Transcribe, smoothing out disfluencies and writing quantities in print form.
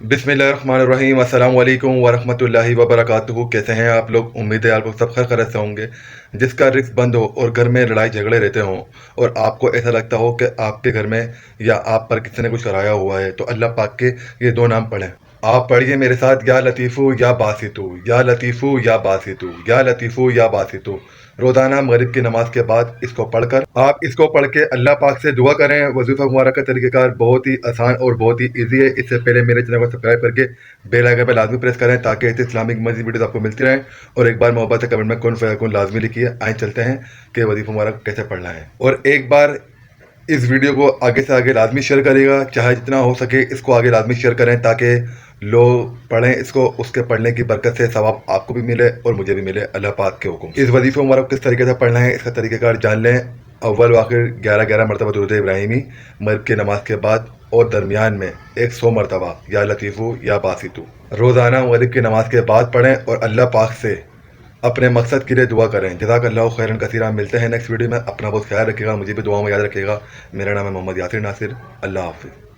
बिस्मिल्लाहिर्रहमानिर्रहीम अस्सलाम वालेकुम वरहमतुल्लाहि वबरकातुहू। कैसे हैं आप लोग? उम्मीद है आप लोग सब खैर से होंगे। जिसका रिस्क बंद हो और घर में लड़ाई झगड़े रहते हों और आपको ऐसा लगता हो कि आपके घर में या आप पर किसी ने कुछ कराया हुआ है, तो अल्लाह पाक के ये दो नाम पढ़ें। आप पढ़िए मेरे साथ, या लतीफ़ू या बासितू, या लतीफ़ू या बासितू, या लतीफ़ू या बासितू। रोज़ाना मगरिब की नमाज के बाद इसको पढ़कर आप इसको पढ़ के अल्लाह पाक से दुआ करें। वजीफ़ा मुबारक का तरीक़ेकार बहुत ही आसान और बहुत ही ईजी है। इससे पहले मेरे चैनल को सब्सक्राइब करके बेल आइकन पर लाजमी प्रेस करें ताकि ऐसे इस्लामिक मज़ीद वीडियोस आपको मिलती रहें। और एक बार मोहब्बत से कमेंट में कौन फ़याकुन लाजमी लिखिए। आइए चलते हैं कि वजीफ़ा मुबारक कैसे पढ़ना है। और एक बार इस वीडियो को आगे से आगे लाजमी शेयर करिएगा, चाहे जितना हो सके इसको आगे लाजमी शेयर करें ताकि लोग पढ़ें इसको। उसके पढ़ने की बरकत से सवाब आपको भी मिले और मुझे भी मिले अल्लाह पाक के हुक्म। इस वजीफ़े मुबारक किस तरीके से पढ़ना है इसका तरीक़ेकार जान लें। अव्वल आखिर 11 मरतबा दुरूद इब्राहिमी मगरिब की नमाज के बाद, और दरमियान में 100 मरतबा या लतीफ़ू या बासितू रोज़ाना मगरिब की नमाज के बाद पढ़ें और अल्लाह पाक से अपने मकसद के लिए दुआ करें। जज़ाकल्लाहु खैरन कसीरा। मिलते हैं नेक्स्ट वीडियो में। अपना बहुत ख्याल रखिएगा, मुझे भी दुआओं में याद रखिएगा। मेरा नाम है मोहम्मद यासिर नासिर। अल्लाह हाफ़िज़।